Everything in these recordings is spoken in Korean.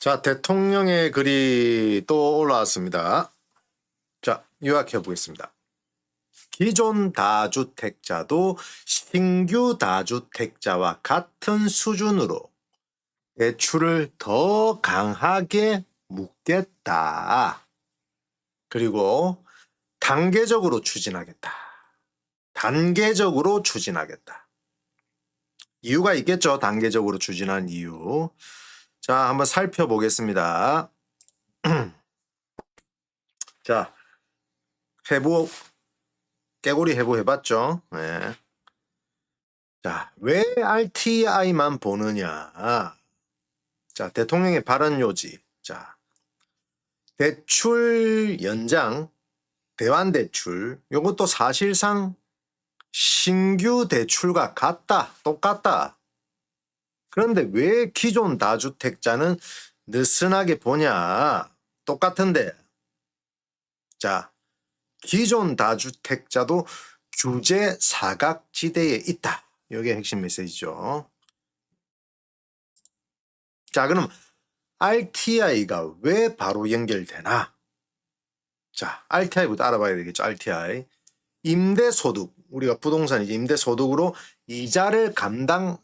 자, 대통령의 글이 또 올라왔습니다. 자, 요약해 보겠습니다. 기존 다주택자도 신규 다주택자와 같은 수준으로 대출을 더 강하게 묶겠다. 그리고 단계적으로 추진하겠다. 단계적으로 추진하겠다. 이유가 있겠죠. 단계적으로 추진한 이유. 자, 한번 살펴보겠습니다. 자, 깨구리 해부 해봤죠? 네. 자, 왜 RTI만 보느냐? 자, 대통령의 발언 요지. 자, 대출 연장, 대환대출, 요것도 사실상 신규 대출과 같다, 똑같다. 그런데 왜 기존 다주택자는 느슨하게 보냐? 똑같은데. 자, 기존 다주택자도 규제 사각지대에 있다. 이게 핵심 메시지죠. 자, 그럼 RTI가 왜 바로 연결되나? 자, RTI부터 알아봐야 되겠죠. RTI. 임대소득. 우리가 부동산 이제 임대소득으로 이자를 감당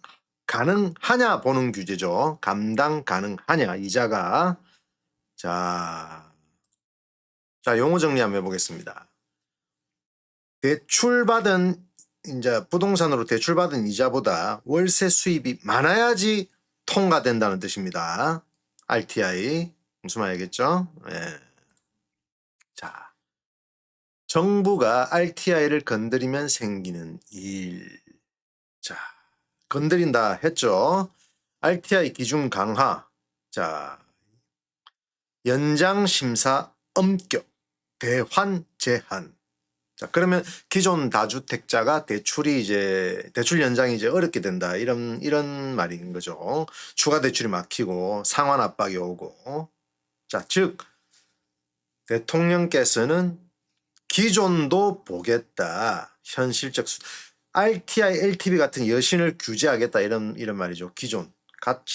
가능하냐 보는 규제죠. 감당 가능하냐, 이자가. 자, 용어 정리 한번 해보겠습니다. 대출받은, 이제 부동산으로 대출받은 이자보다 월세 수입이 많아야지 통과된다는 뜻입니다. RTI. 무슨 말이겠죠? 예. 자, 정부가 RTI를 건드리면 생기는 일. 자, 건드린다 했죠. RTI 기준 강화. 자, 연장 심사 엄격. 대환 제한. 자, 그러면 기존 다주택자가 대출 연장이 이제 어렵게 된다. 이런 말인 거죠. 추가 대출이 막히고 상환 압박이 오고. 자, 즉 대통령께서는 기존도 보겠다. 현실적 RTI, LTV 같은 여신을 규제하겠다. 이런 말이죠. 기존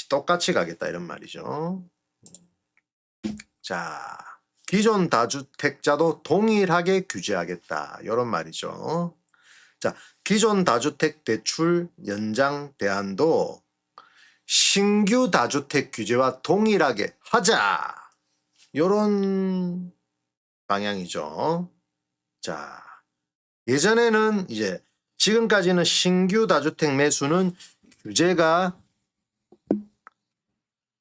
똑같이 가겠다. 이런 말이죠. 자, 기존 다주택자도 동일하게 규제하겠다. 이런 말이죠. 자, 기존 다주택 대출 연장 대안도 신규 다주택 규제와 동일하게 하자. 이런 방향이죠. 자, 예전에는 지금까지는 신규 다주택 매수는 규제가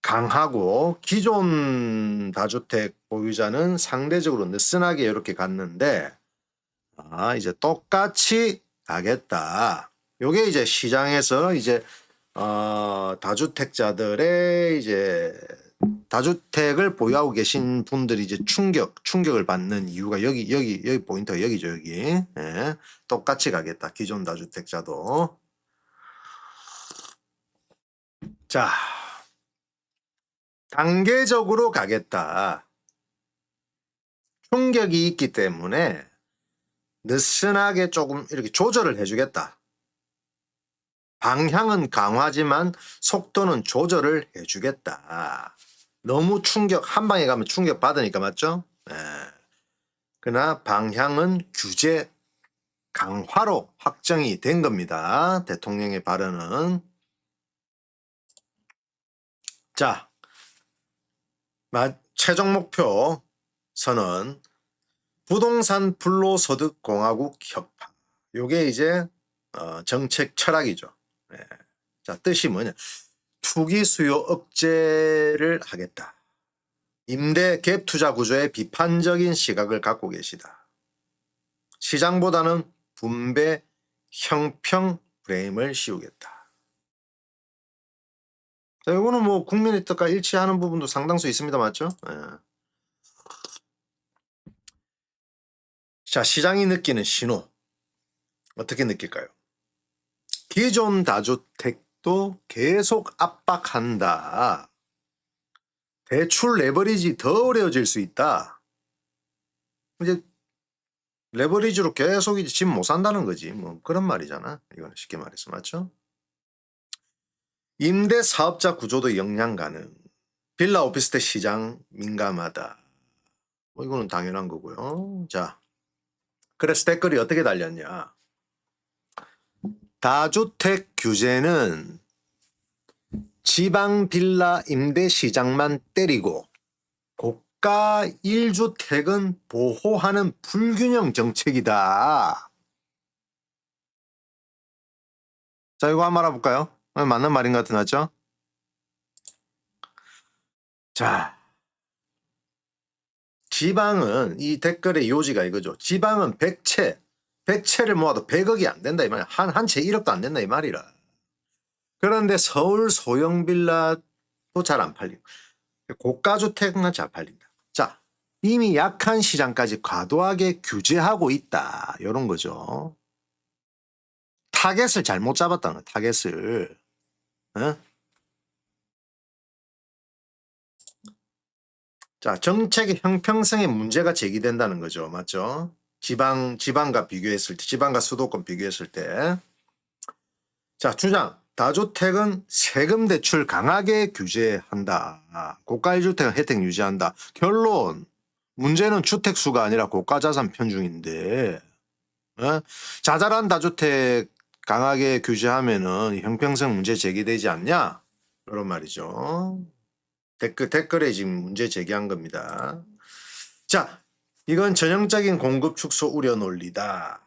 강하고 기존 다주택 보유자는 상대적으로 느슨하게 이렇게 갔는데, 이제 똑같이 가겠다. 요게 이제 시장에서 다주택자들의 다주택을 보유하고 계신 분들이 이제 충격을 받는 이유가 여기 포인트가 여기죠, 여기. 예. 똑같이 가겠다. 기존 다주택자도. 자, 단계적으로 가겠다. 충격이 있기 때문에 느슨하게 조금 이렇게 조절을 해주겠다. 방향은 강화지만 속도는 조절을 해주겠다. 너무 한 방에 가면 충격 받으니까, 맞죠? 그러나 방향은 규제 강화로 확정이 된 겁니다. 대통령의 발언은. 자, 최종 목표 선언 부동산 불로소득 공화국 혁파. 요게 정책 철학이죠. 자, 뜻이 뭐냐? 투기 수요 억제를 하겠다. 임대 갭 투자 구조에 비판적인 시각을 갖고 계시다. 시장보다는 분배 형평 프레임을 씌우겠다. 자, 이거는 뭐 국민의 뜻과 일치하는 부분도 상당수 있습니다. 맞죠? 자, 시장이 느끼는 신호. 어떻게 느낄까요? 기존 다주택도 계속 압박한다. 대출 레버리지 더 어려워질 수 있다. 이제 레버리지로 계속 집 못 산다는 거지. 뭐 그런 말이잖아. 이거는 쉽게 말해서. 맞죠? 임대 사업자 구조도 영향 가능. 빌라 오피스텔 시장 민감하다. 뭐 이거는 당연한 거고요. 자, 그래서 댓글이 어떻게 달렸냐. 다주택 규제는 지방 빌라 임대 시장만 때리고 고가 1주택은 보호하는 불균형 정책이다. 자, 이거 한번 알아볼까요? 맞는 말인 것 같은 맞죠? 자, 지방은 이 댓글의 요지가 이거죠. 지방은 100채를 모아도 100억이 안 된다 이 말이야. 한 채 1억도 안 된다 이 말이라. 그런데 서울 소형 빌라도 잘 안 팔리고 고가 주택은 잘 팔린다. 자, 이미 약한 시장까지 과도하게 규제하고 있다. 이런 거죠. 타겟을 잘못 잡았다는 거야. 타겟을. 어? 자, 정책의 형평성에 문제가 제기된다는 거죠. 맞죠? 지방과 비교했을 때, 지방과 수도권 비교했을 때. 자, 주장. 다주택은 세금 대출 강하게 규제한다. 고가 1주택은 혜택 유지한다. 결론. 문제는 주택 수가 아니라 고가 자산 편중인데, 어? 자잘한 다주택 강하게 규제하면은 형평성 문제 제기되지 않냐? 이런 말이죠. 댓글에 지금 문제 제기한 겁니다. 자, 이건 전형적인 공급 축소 우려 논리다.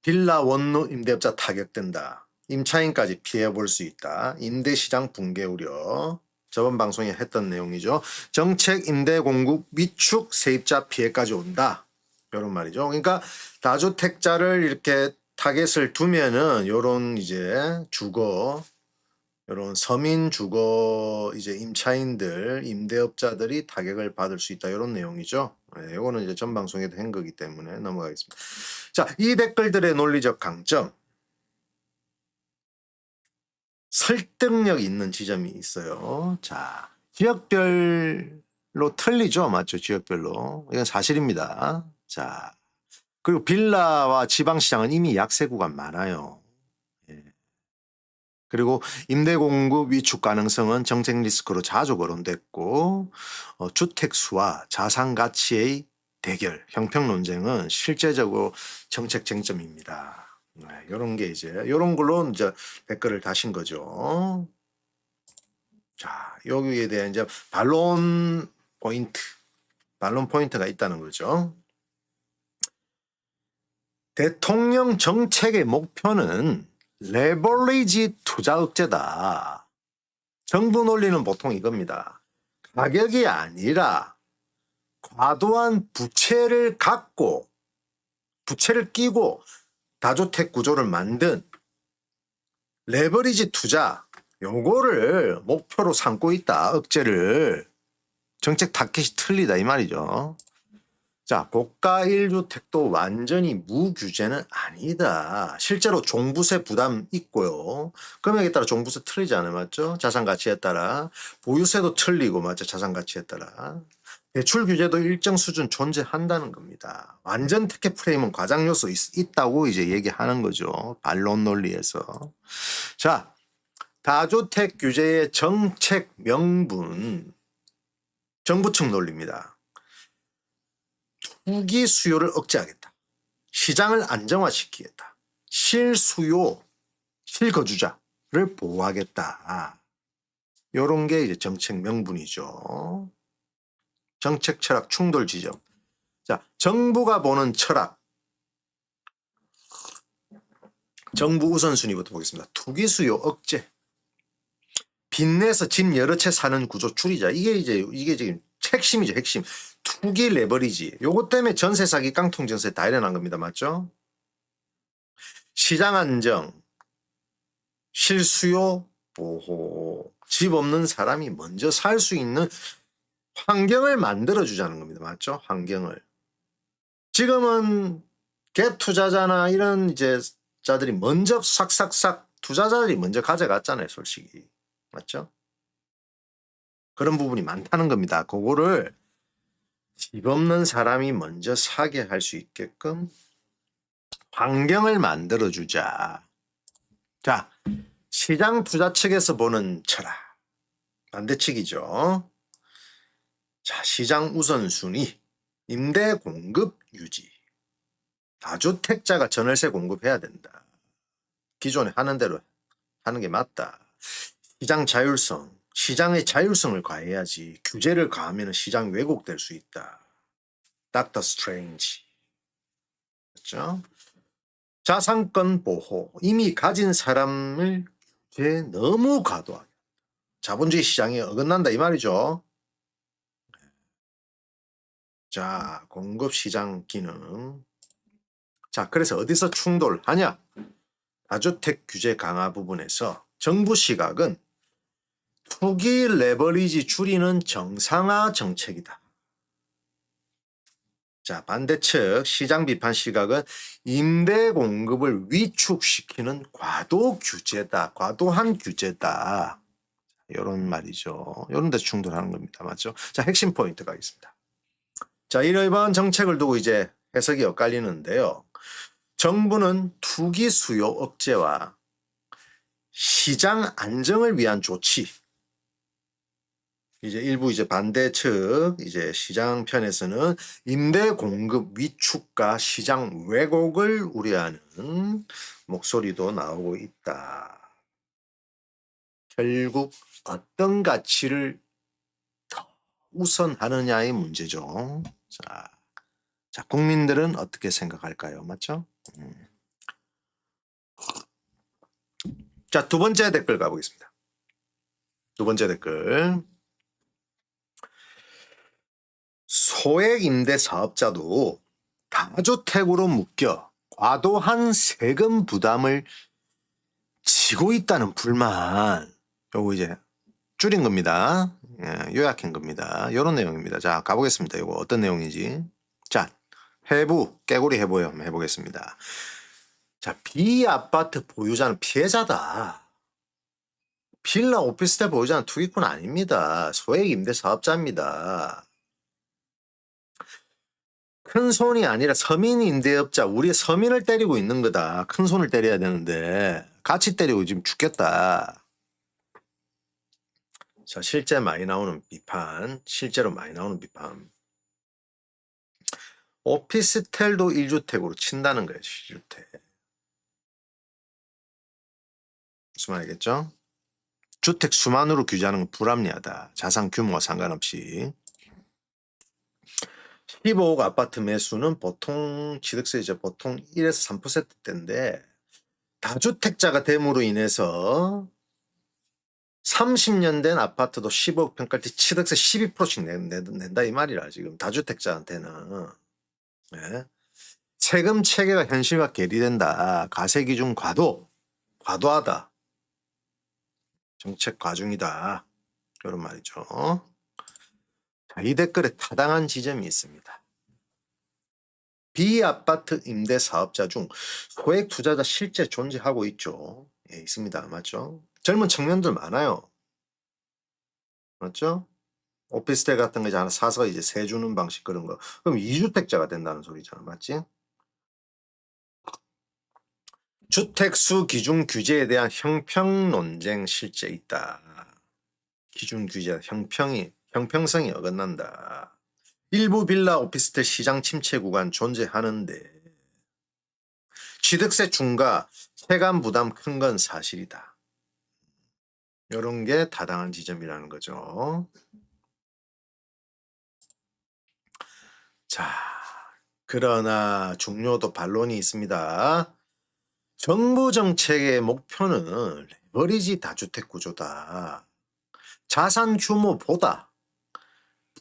빌라 원룸 임대업자 타격된다. 임차인까지 피해볼 수 있다. 임대시장 붕괴 우려. 저번 방송에 했던 내용이죠. 정책 임대 공급 위축 세입자 피해까지 온다. 이런 말이죠. 그러니까 다주택자를 이렇게 타겟을 두면은 요런 이제 주거 이런 서민 주거 이제 임차인들, 임대업자들이 타격을 받을 수 있다. 이런 내용이죠. 네, 이거는 이제 전 방송에도 한 거기 때문에 넘어가겠습니다. 자, 이 댓글들의 논리적 강점. 설득력 있는 지점이 있어요. 자, 지역별로 틀리죠. 맞죠? 지역별로. 이건 사실입니다. 자, 그리고 빌라와 지방시장은 이미 약세 구간 많아요. 예. 그리고 임대 공급 위축 가능성은 정책 리스크로 자주 거론됐고 주택 수와 자산 가치의 대결, 형평 논쟁은 실제적으로 정책 쟁점입니다. 네, 이런 게 이제 이런 걸로 이제 댓글을 다신 거죠. 자, 여기에 대한 이제 반론 포인트가 있다는 거죠. 대통령 정책의 목표는 레버리지 투자 억제다. 정부 논리는 보통 이겁니다. 가격이 아니라 과도한 부채를 끼고 다주택 구조를 만든 레버리지 투자, 요거를 목표로 삼고 있다. 억제를. 정책 타켓이 틀리다 이 말이죠. 자, 고가 1주택도 완전히 무규제는 아니다. 실제로 종부세 부담 있고요. 금액에 따라 종부세 틀리지 않아요. 맞죠? 자산 가치에 따라. 보유세도 틀리고 맞죠? 자산 가치에 따라. 대출 규제도 일정 수준 존재한다는 겁니다. 완전 특혜 프레임은 과장 요소 있다고 이제 얘기하는 거죠. 반론 논리에서. 자, 다주택 규제의 정책 명분. 정부 측 논리입니다. 투기 수요를 억제하겠다. 시장을 안정화시키겠다. 실수요, 실거주자를 보호하겠다. 이런 게 이제 정책 명분이죠. 정책 철학 충돌 지점. 자, 정부가 보는 철학. 정부 우선순위부터 보겠습니다. 투기 수요 억제. 빚내서 집 여러 채 사는 구조 줄이자. 이게 지금 핵심이죠, 핵심. 투기 레버리지. 요것 때문에 전세 사기 깡통 전세 다 일어난 겁니다. 맞죠? 시장 안정, 실수요 보호. 집 없는 사람이 먼저 살 수 있는 환경을 만들어 주자는 겁니다. 맞죠? 환경을. 지금은 갭 투자자나 이런 이제 자들이 먼저 싹싹싹 투자자들이 먼저 가져갔잖아요, 솔직히. 맞죠? 그런 부분이 많다는 겁니다. 그거를 집 없는 사람이 먼저 사게 할 수 있게끔 환경을 만들어 주자. 자, 시장 투자 측에서 보는 철학. 반대측이죠. 자, 시장 우선순위. 임대 공급 유지. 다주택자가 전월세 공급해야 된다. 기존에 하는 대로 하는 게 맞다. 시장 자율성. 시장의 자율성을 가해야지 규제를 가하면 시장 왜곡될 수 있다. 닥터 스트레인지. 그렇죠? 자산권 보호. 이미 가진 사람을 규제 너무 과도하게. 자본주의 시장이 어긋난다 이 말이죠. 자, 공급시장 기능. 자, 그래서 어디서 충돌하냐? 다주택 규제 강화 부분에서 정부 시각은 투기 레버리지 줄이는 정상화 정책이다. 자, 반대측 시장 비판 시각은 임대 공급을 위축시키는 과도 규제다. 과도한 규제다. 이런 말이죠. 이런 데 충돌하는 겁니다. 맞죠? 자, 핵심 포인트 가겠습니다. 자, 이러한 정책을 두고 이제 해석이 엇갈리는데요. 정부는 투기 수요 억제와 시장 안정을 위한 조치. 이제 일부 이제 반대측 이제 시장 편에서는 임대 공급 위축과 시장 왜곡을 우려하는 목소리도 나오고 있다. 결국 어떤 가치를 더 우선하느냐의 문제죠. 자, 국민들은 어떻게 생각할까요? 맞죠? 자, 두 번째 댓글 가보겠습니다. 두 번째 댓글. 소액 임대 사업자도 다주택으로 묶여 과도한 세금 부담을 지고 있다는 불만. 요거 이제 줄인 겁니다. 예, 요약한 겁니다. 이런 내용입니다. 자, 가보겠습니다. 이거 어떤 내용인지. 자, 해부, 깨구리 해부 한번 해보겠습니다. 자, 비아파트 보유자는 피해자다. 빌라 오피스텔 보유자는 투기꾼 아닙니다. 소액 임대 사업자입니다. 큰 손이 아니라 서민 임대업자, 우리 서민을 때리고 있는 거다. 큰 손을 때려야 되는데 같이 때리고 지금 죽겠다. 자, 실제 많이 나오는 비판, 실제로 많이 나오는 비판. 오피스텔도 1주택으로 친다는 거예요. 1주택. 무슨 말이겠죠? 주택 수만으로 규제하는 건 불합리하다. 자산 규모와 상관없이. 15억 아파트 매수는 보통 취득세이자 보통 1에서 3%대인데 다주택자가 됨으로 인해서 30년 된 아파트도 15억 평가할 때 취득세 12%씩 낸다 이 말이라 지금 다주택자한테는. 네. 세금 체계가 현실과 괴리된다. 가세 기준 과도하다. 정책 과중이다. 이런 말이죠. 자, 이 댓글에 타당한 지점이 있습니다. 비아파트 임대 사업자 중 소액 투자자 실제 존재하고 있죠. 예, 있습니다. 맞죠? 젊은 청년들 많아요. 맞죠? 오피스텔 같은 거 이제 하나 사서 이제 세 주는 방식 그런 거. 그럼 2주택자가 된다는 소리잖아. 맞지? 주택수 기준 규제에 대한 형평 논쟁 실제 있다. 기준 규제 형평성이 어긋난다. 일부 빌라 오피스텔 시장 침체 구간 존재하는데 취득세 중과 세금 부담 큰 건 사실이다. 이런 게 타당한 지점이라는 거죠. 자, 그러나 중요도 반론이 있습니다. 정부 정책의 목표는 레버리지 다주택 구조다. 자산 규모보다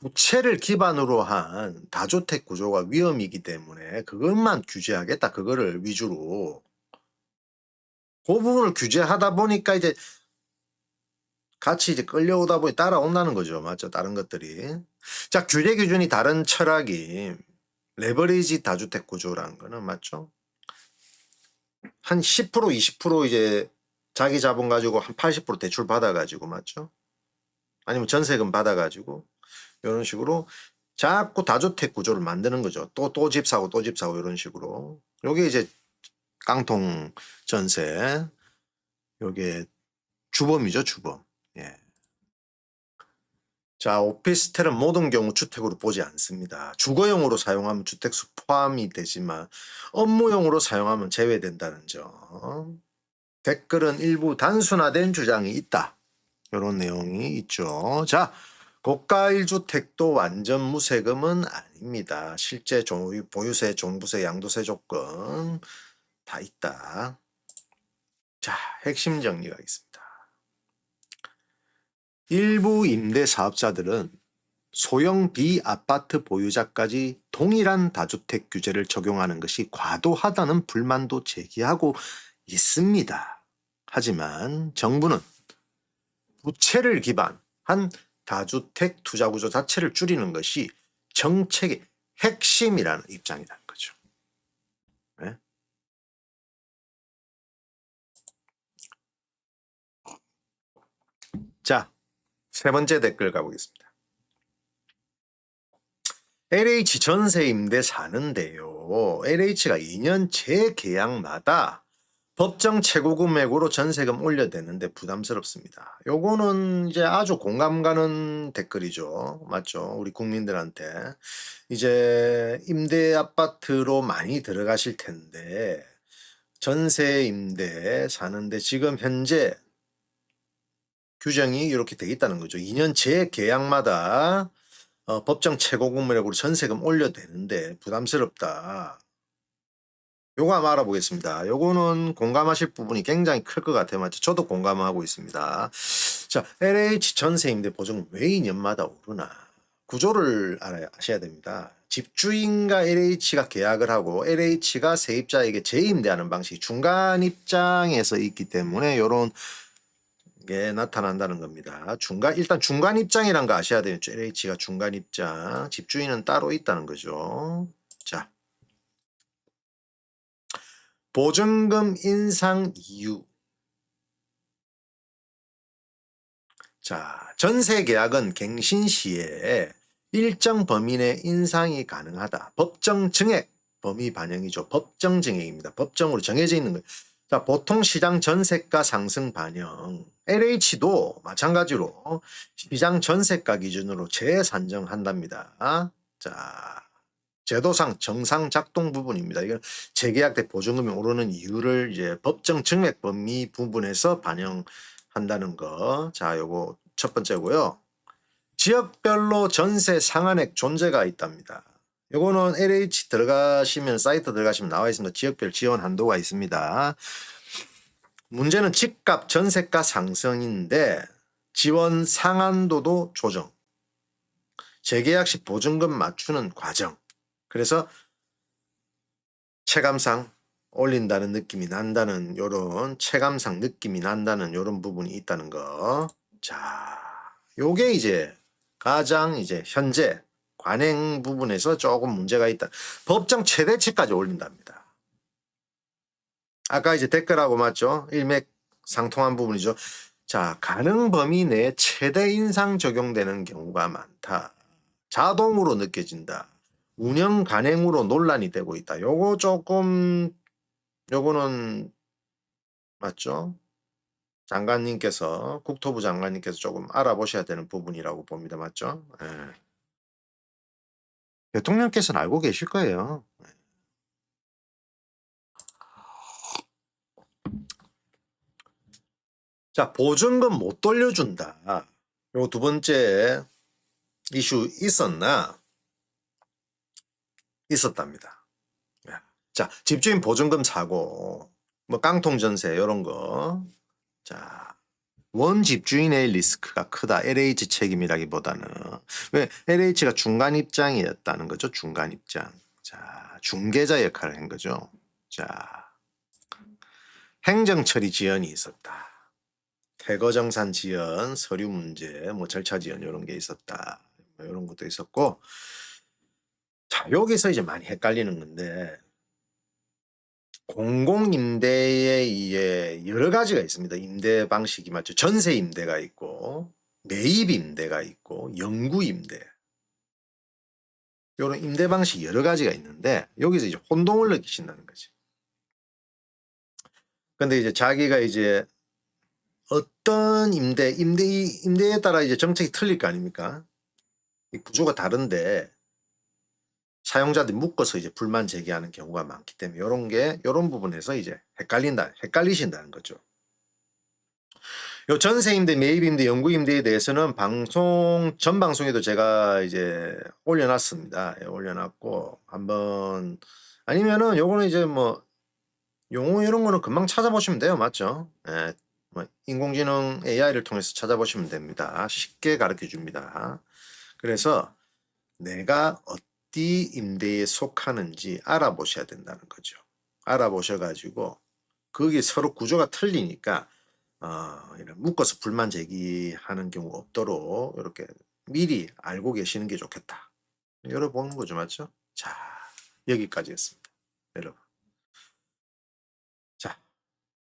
부채를 기반으로 한 다주택 구조가 위험이기 때문에 그것만 규제하겠다. 그거를 위주로. 그 부분을 규제하다 보니까 이제 같이 이제 끌려오다 보니 따라온다는 거죠. 맞죠? 다른 것들이. 자, 규제 기준이 다른 철학이 레버리지 다주택 구조라는 거는 맞죠? 한 10% 20% 이제 자기 자본 가지고 한 80% 대출 받아가지고 맞죠? 아니면 전세금 받아가지고 이런 식으로 자꾸 다주택 구조를 만드는 거죠. 또 집 사고 또 집 사고 이런 식으로. 요게 이제 깡통 전세. 요게 주범이죠, 주범. 예. 자, 오피스텔은 모든 경우 주택으로 보지 않습니다. 주거용으로 사용하면 주택수 포함이 되지만 업무용으로 사용하면 제외된다는 점. 댓글은 일부 단순화된 주장이 있다. 이런 내용이 있죠. 자, 고가 1주택도 완전 무세금은 아닙니다. 실제 보유세, 종부세, 양도세 조건 다 있다. 자, 핵심 정리하겠습니다. 일부 임대 사업자들은 소형 비아파트 보유자까지 동일한 다주택 규제를 적용하는 것이 과도하다는 불만도 제기하고 있습니다. 하지만 정부는 부채를 기반한 다주택 투자구조 자체를 줄이는 것이 정책의 핵심이라는 입장이라는 거죠. 네? 자, 세 번째 댓글 가보겠습니다. LH 전세 임대 사는데요. LH가 2년 재계약마다 법정 최고 금액으로 전세금 올려대는데 부담스럽습니다. 요거는 이제 아주 공감 가는 댓글이죠. 맞죠? 우리 국민들한테. 이제 임대 아파트로 많이 들어가실 텐데 전세 임대 사는데 지금 현재 규정이 이렇게 돼 있다는 거죠. 2년 재계약마다 법정 최고 금액으로 전세금 올려대는데 부담스럽다. 요거 한번 알아보겠습니다. 요거는 공감하실 부분이 굉장히 클 것 같아요. 맞죠? 저도 공감하고 있습니다. 자, LH 전세임대 보증 왜 2년마다 오르나? 구조를 아셔야 됩니다. 집주인과 LH가 계약을 하고 LH가 세입자에게 재임대하는 방식이 중간 입장에서 있기 때문에 요런 게 나타난다는 겁니다. 일단 중간 입장이란 거 아셔야 돼요. LH가 중간 입장, 집주인은 따로 있다는 거죠. 자, 보증금 인상 이유. 자, 전세 계약은 갱신 시에 일정 범위 내 인상이 가능하다. 법정 증액 범위 반영이죠. 법정 증액입니다. 법정으로 정해져 있는 거예요. 자, 보통 시장 전세가 상승 반영. LH도 마찬가지로 시장 전세가 기준으로 재산정한답니다. 자, 제도상 정상 작동 부분입니다. 이건 재계약 때 보증금이 오르는 이유를 이제 법정 증액 범위 부분에서 반영한다는 거. 자, 요거 첫 번째고요. 지역별로 전세 상한액 존재가 있답니다. 요거는 LH 들어가시면 사이트 들어가시면 나와 있습니다. 지역별 지원 한도가 있습니다. 문제는 집값 전세가 상승인데 지원 상한도도 조정. 재계약 시 보증금 맞추는 과정. 그래서 체감상 올린다는 느낌이 난다는 요런 체감상 느낌이 난다는 요런 부분이 있다는 거. 자, 요게 이제 가장 이제 현재 관행 부분에서 조금 문제가 있다. 법정 최대치까지 올린답니다. 아까 이제 댓글하고 맞죠? 일맥상통한 부분이죠. 자, 가능 범위 내에 최대 인상 적용되는 경우가 많다. 자동으로 느껴진다. 운영 간행으로 논란이 되고 있다. 요거는 맞죠? 장관님께서 국토부 장관님께서 조금 알아보셔야 되는 부분이라고 봅니다. 맞죠? 예. 대통령께서는 알고 계실 거예요. 자, 보증금 못 돌려준다. 요 두 번째 이슈 있었답니다. 예. 자, 집주인 보증금 사고, 뭐 깡통 전세 이런 거. 자, 원 집주인의 리스크가 크다. LH 책임이라기보다는 왜 LH가 중간 입장이었다는 거죠. 중간 입장. 자, 중개자 역할을 한 거죠. 자, 행정 처리 지연이 있었다. 퇴거정산 지연, 서류 문제, 뭐 절차 지연 이런 게 있었다. 뭐 이런 것도 있었고, 자, 여기서 이제 많이 헷갈리는 건데 공공임대에 이게 여러 가지가 있습니다. 임대 방식이 맞죠. 전세 임대가 있고 매입 임대가 있고 영구 임대. 이런 임대 방식이 여러 가지가 있는데 여기서 이제 혼동을 느끼신다는 거지. 근데 이제 자기가 이제 어떤 임대에 따라 이제 정책이 틀릴 거 아닙니까? 이 구조가 다른데 사용자들이 묶어서 이제 불만 제기하는 경우가 많기 때문에 요런 부분에서 이제 헷갈리신다는 거죠. 요 전세임대, 매입임대, 영구임대에 대해서는 전 방송에도 제가 이제 올려놨습니다. 예, 올려놨고 한번 아니면은 요거는 이제 뭐 용어 이런 거는 금방 찾아보시면 돼요. 맞죠? 예, 뭐 인공지능 AI를 통해서 찾아보시면 됩니다. 쉽게 가르쳐 줍니다. 그래서 내가 어디 임대에 속하는지 알아보셔야 된다는 거죠. 알아보셔가지고 거기 서로 구조가 틀리니까 이런 묶어서 불만 제기하는 경우 없도록 이렇게 미리 알고 계시는 게 좋겠다. 열어보는 거죠. 맞죠? 자, 여기까지였습니다. 여러분. 자,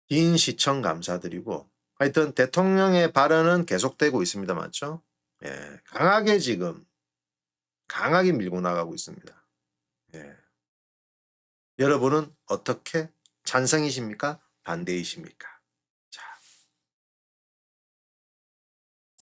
긴 시청 감사드리고 하여튼 대통령의 발언은 계속되고 있습니다. 맞죠? 예, 강하게 밀고 나가고 있습니다. 예. 여러분은 어떻게 찬성이십니까? 반대이십니까?